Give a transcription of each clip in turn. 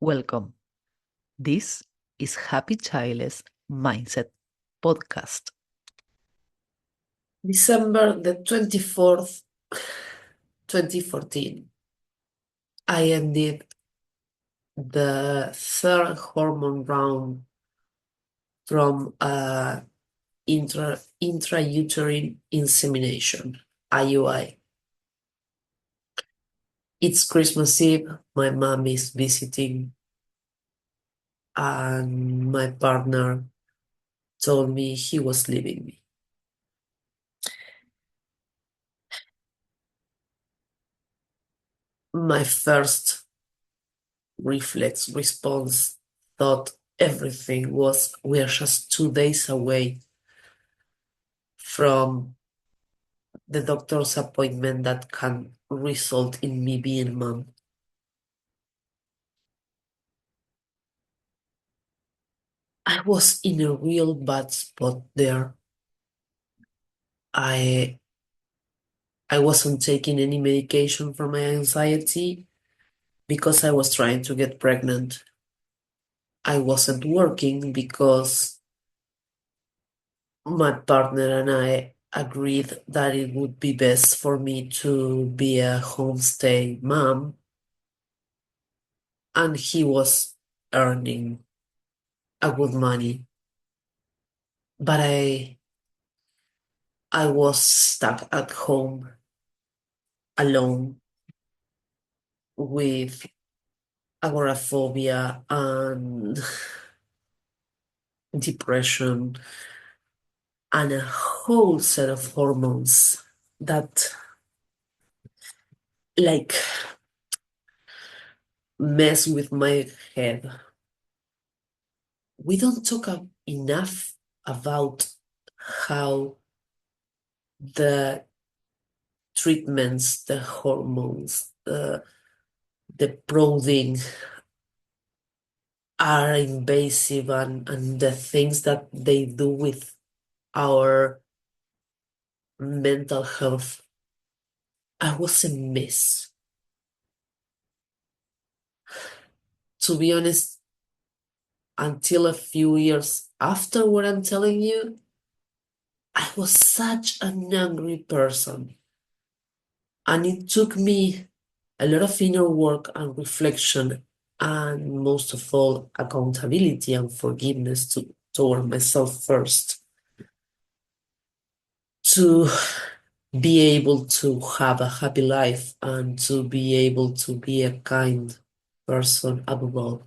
Welcome. This is Happy Childless Mindset Podcast. December the 24th, 2014, I ended the third hormone round from intrauterine insemination, IUI. It's Christmas Eve, my mom is visiting, and my partner told me he was leaving me. My first response thought everything was, we're just 2 days away from the doctor's appointment that can result in me being mom. I was in a real bad spot there. I I wasn't taking any medication for my anxiety because I was trying to get pregnant. I wasn't working because my partner and I agreed that it would be best for me to be a homestay mom, and he was earning a good money. But I was stuck at home alone with agoraphobia and depression and a whole set of hormones that like mess with my head. We don't talk enough about how the treatments, the hormones, the probing are invasive, and the things that they do with our mental health. I was a mess. To be honest, until a few years after what I'm telling you, I was such an angry person. And it took me a lot of inner work and reflection, and most of all, accountability and forgiveness toward myself first, to be able to have a happy life and to be able to be a kind person above all.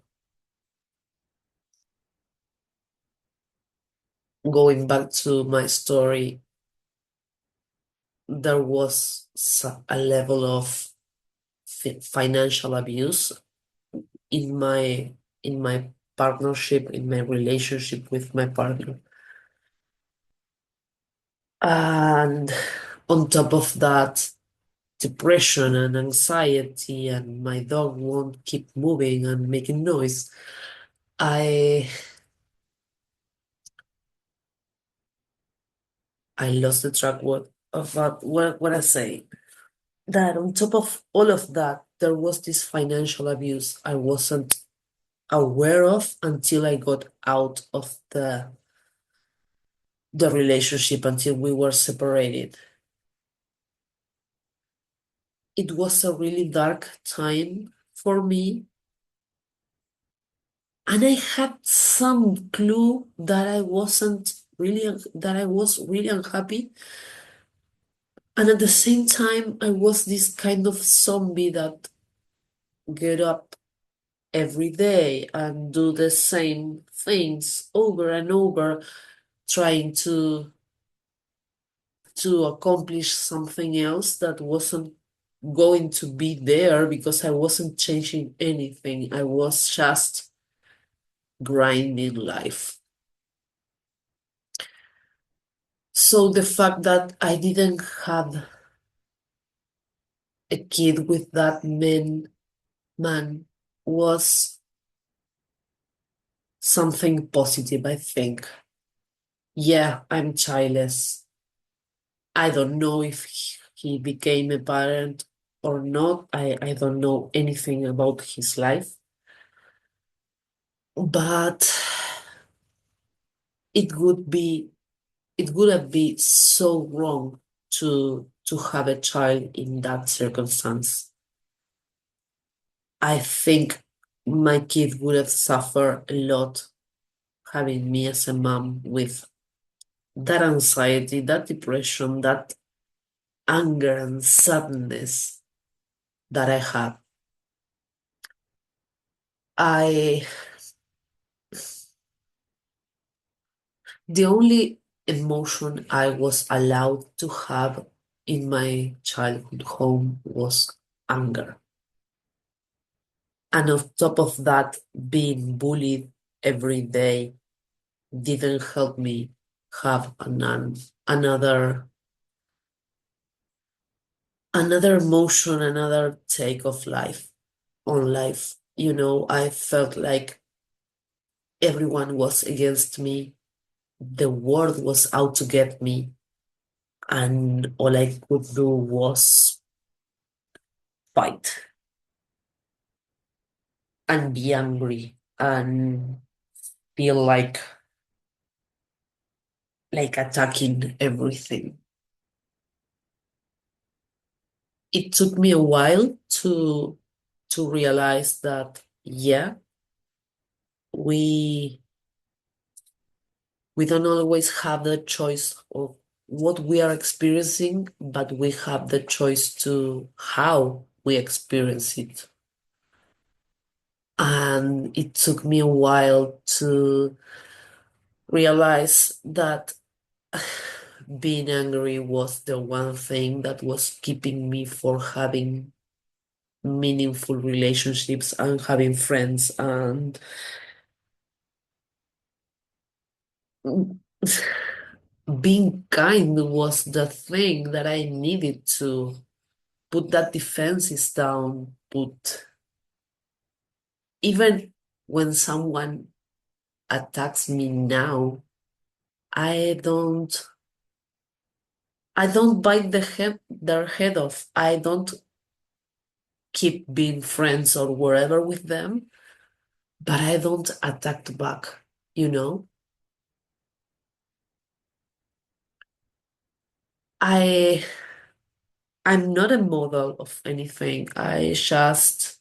Going back to my story, there was a level of financial abuse in my partnership, in my relationship with my partner. And on top of that, depression and anxiety, and my dog won't keep moving and making noise. I I lost the track of what I say. That on top of all of that, there was this financial abuse I wasn't aware of until I got out of the relationship, until we were separated. It was a really dark time for me, and I had some clue that I was really unhappy. And at the same time, I was this kind of zombie that get up every day and do the same things over and over, trying to accomplish something else that wasn't going to be there because I wasn't changing anything. I was just grinding life. So the fact that I didn't have a kid with that man was something positive, I think. Yeah, I'm childless. I don't know if he became a parent or not. I don't know anything about his life. But it would be it wouldn't be so wrong to have a child in that circumstance. I think my kid would have suffered a lot having me as a mom with that anxiety, that depression, that anger and sadness that I had. I the only emotion I was allowed to have in my childhood home was anger. And on top of that, being bullied every day didn't help me have another another emotion, another take of life on life. I felt like everyone was against me. The world was out to get me, and all I could do was fight and be angry and feel like attacking everything. It took me a while to realize that, yeah, we we don't always have the choice of what we are experiencing, but we have the choice to how we experience it. And it took me a while to realize that being angry was the one thing that was keeping me from having meaningful relationships and having friends and being kind was the thing that I needed to put that defenses down, put even when someone attacks me now, I don't I don't bite their head off. I don't keep being friends or whatever with them, but I don't attack back, you know? I I'm not a model of anything. I just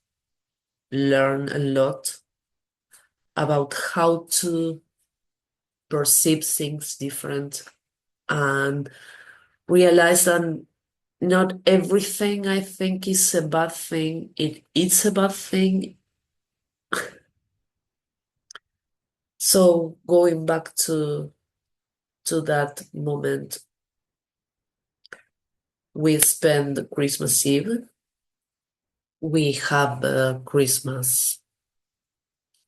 learn a lot about how to perceive things different and realize that not everything I think is a bad thing. It's a bad thing. So going back to that moment, we spend Christmas Eve. We have a Christmas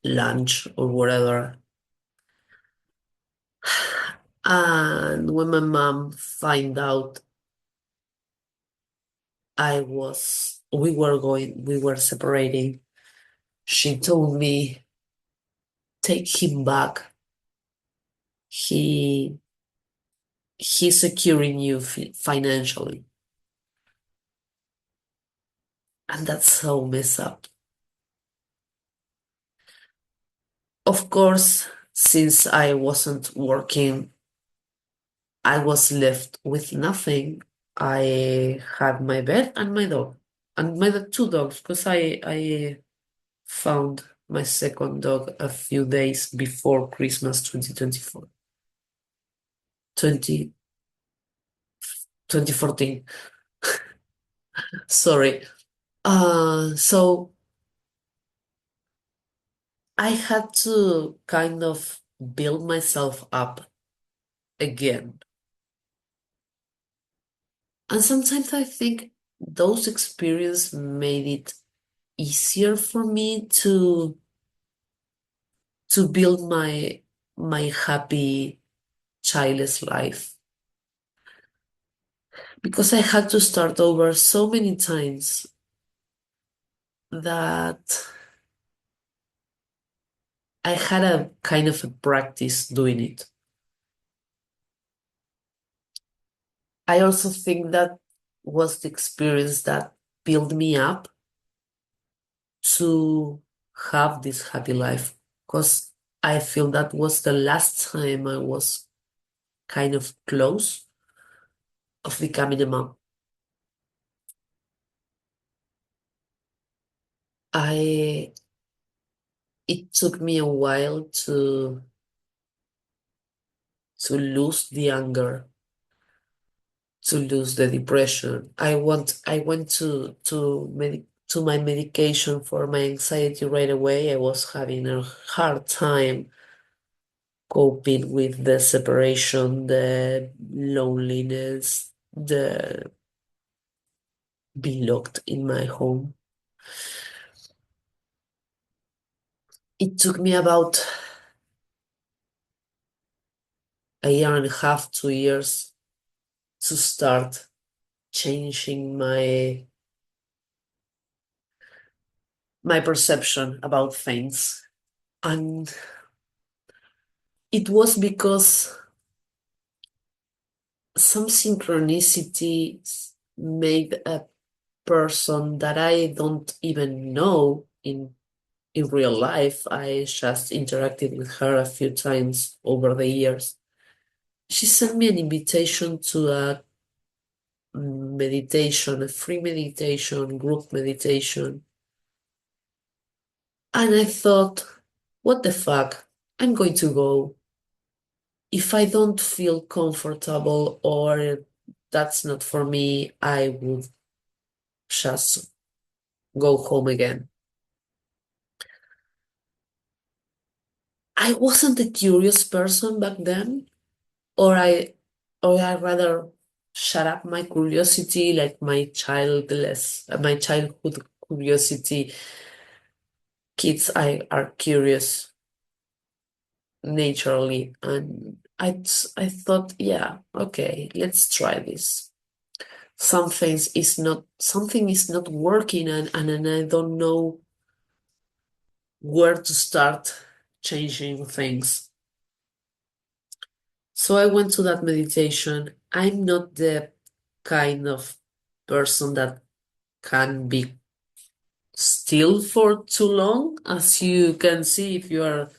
lunch or whatever. And when my mom find out we were separating, she told me, take him back. He he's securing you financially. And that's so messed up. Of course, since I wasn't working, I was left with nothing. I had my bed and my dog, and my two dogs, because I found my second dog a few days before Christmas 2024, 2014. Sorry. So I had to kind of build myself up again. And sometimes I think those experiences made it easier for me to build my happy childless life because I had to start over so many times that I had a kind of a practice doing it. I also think that was the experience that built me up to have this happy life. because I feel that was the last time I was kind of close of becoming a mom. I it took me a while to lose the anger, to lose the depression. I went to my medication for my anxiety right away. I was having a hard time coping with the separation, the loneliness, the being locked in my home. It took me about a year and a half, 2 years to start changing my perception about things. And it was because some synchronicities made a person that I don't even know in real life. I just interacted with her a few times over the years. She sent me an invitation to a meditation, a free meditation, group meditation. And I thought, what the fuck? I'm going to go. If I don't feel comfortable or that's not for me, I would just go home again. I wasn't a curious person back then, or I rather shut up my curiosity, like my childhood curiosity. Kids are curious naturally, and I thought, yeah, okay, let's try this. Something is not working, and I don't know where to start changing things. So I went to that meditation. I'm not the kind of person that can be still for too long, as you can see if you are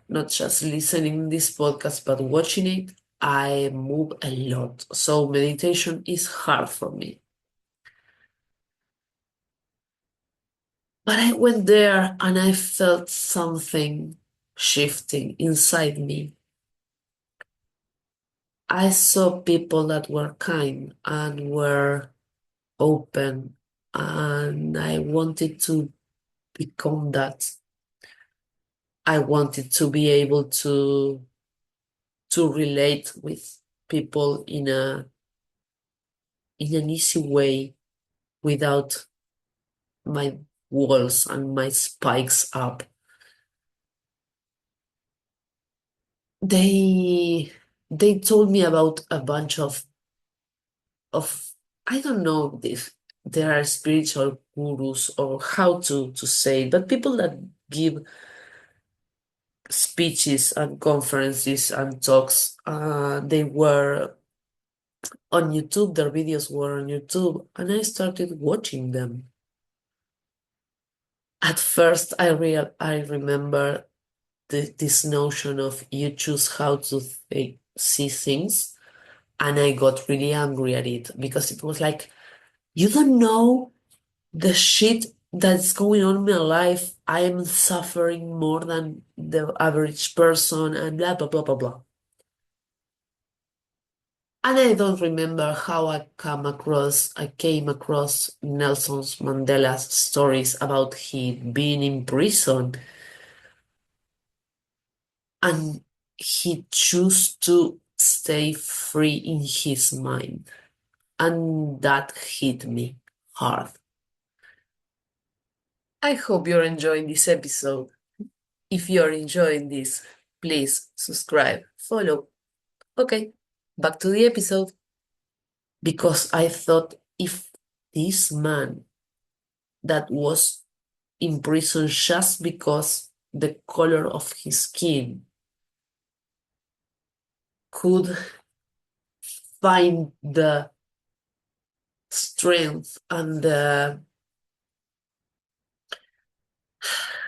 not just listening this podcast but watching it. I move a lot, so meditation is hard for me. But I went there and I felt something shifting inside me. I saw people that were kind and were open, and I wanted to become that. I wanted to be able to relate with people in an easy way without my walls and my spikes up. They they told me about a bunch of I don't know if there are spiritual gurus or how to say it, but people that give speeches and conferences and talks. They were on YouTube, their videos were on YouTube, and I started watching them. At first, I remember this notion of you choose how to see things, and I got really angry at it because it was like, you don't know the shit that's going on in my life. I am suffering more than the average person, and blah blah blah blah blah. And I don't remember how I came across Nelson Mandela's stories about he being in prison and he chose to stay free in his mind. And that hit me hard. I hope you're enjoying this episode. If you're enjoying this, please subscribe, follow. Okay, back to the episode. Because I thought, if this man that was in prison just because the color of his skin could find the strength and the,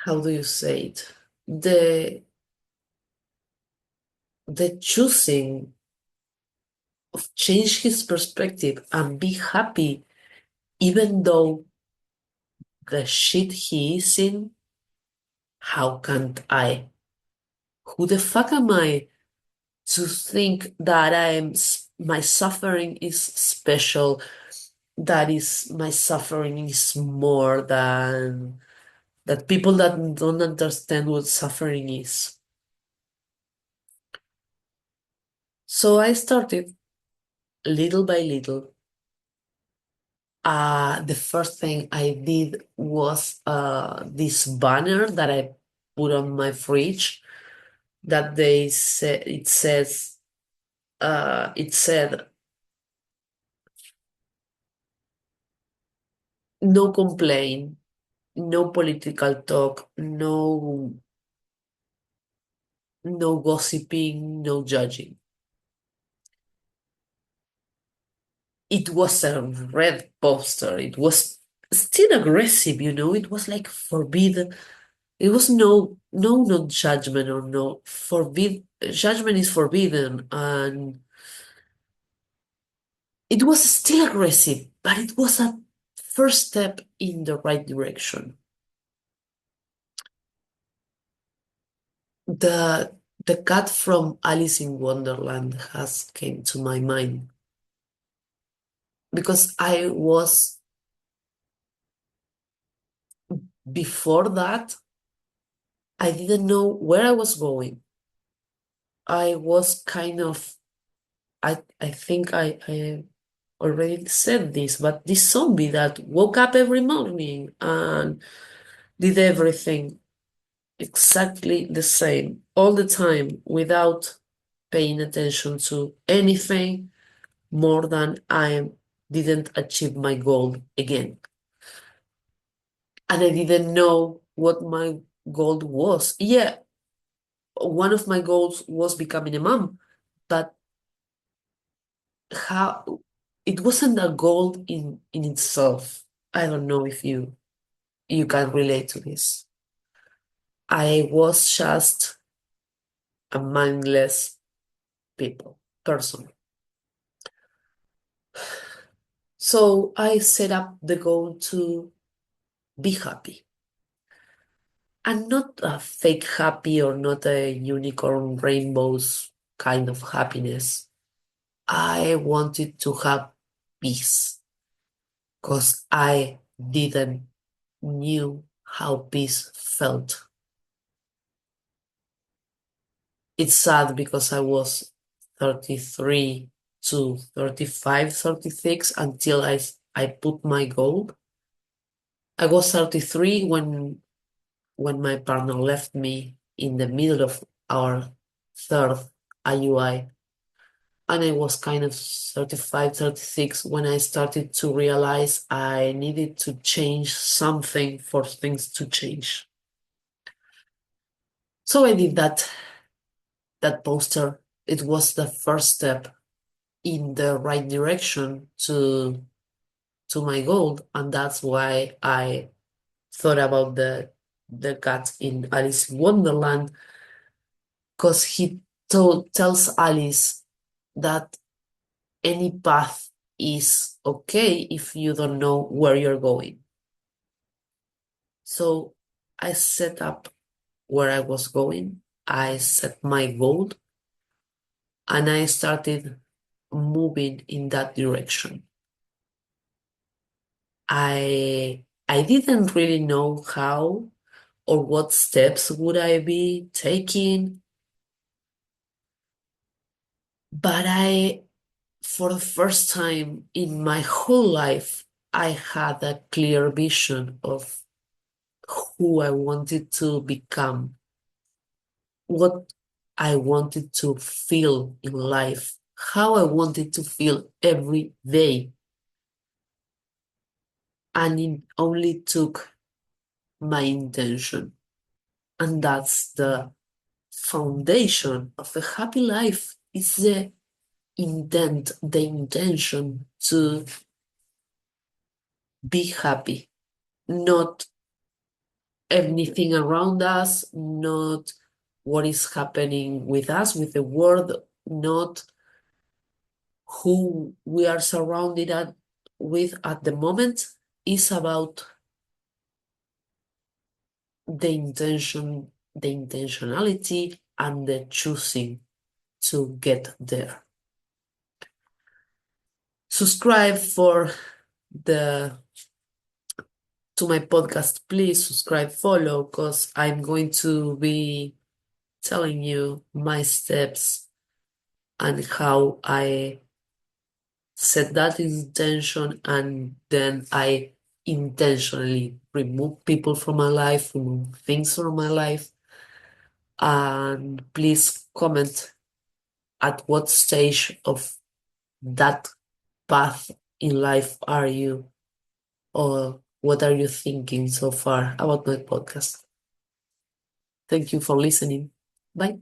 how do you say it? the the choosing of change his perspective and be happy even though the shit he is in, how can't I? Who the fuck am I to think that my suffering is special, that is my suffering is more than that people that don't understand what suffering is. So I started little by little. The first thing I did was this banner that I put on my fridge that they said it said no complaint, no political talk, no gossiping, no judging. It was a red poster. It was still aggressive, it was like forbidden. It was no judgment or no forbid. Judgment is forbidden, and it was still aggressive, but it was a first step in the right direction. The the cat from Alice in Wonderland has came to my mind because I was before that I didn't know where I was going. I was kind of I think I already said this, but this zombie that woke up every morning and did everything exactly the same all the time without paying attention to anything more than I didn't achieve my goal again. And I didn't know what my goal was. Yeah, one of my goals was becoming a mom, but how it wasn't a goal in itself. I don't know if you can relate to this. I was just a mindless person. So I set up the goal to be happy. And not a fake happy or not a unicorn rainbows kind of happiness. I wanted to have peace because I didn't knew how peace felt. It's sad because I was 33 to 35, 36 until I put my goal. I was 33 when my partner left me in the middle of our third IUI. And I was kind of 35, 36 when I started to realize I needed to change something for things to change. So I did that poster. It was the first step in the right direction to my goal, and that's why I thought about the cat in Alice in Wonderland, because he tells Alice that any path is okay if you don't know where you're going. So I set up where I was going, I set my goal, and I started moving in that direction. I didn't really know how or what steps would I be taking, but for the first time in my whole life, I had a clear vision of who I wanted to become, what I wanted to feel in life, how I wanted to feel every day. And it only took my intention. And that's the foundation of a happy life. Is the intent, the intention to be happy, not anything around us, not what is happening with us, with the world, not who we are with at the moment. Is about the intention, the intentionality, and the choosing to get there. Subscribe the to my podcast. Please subscribe, follow, because I'm going to be telling you my steps and how I set that intention, and then I intentionally remove people from my life, remove things from my life. And please comment at what stage of that path in life are you, or what are you thinking so far about my podcast. Thank you for listening. Bye.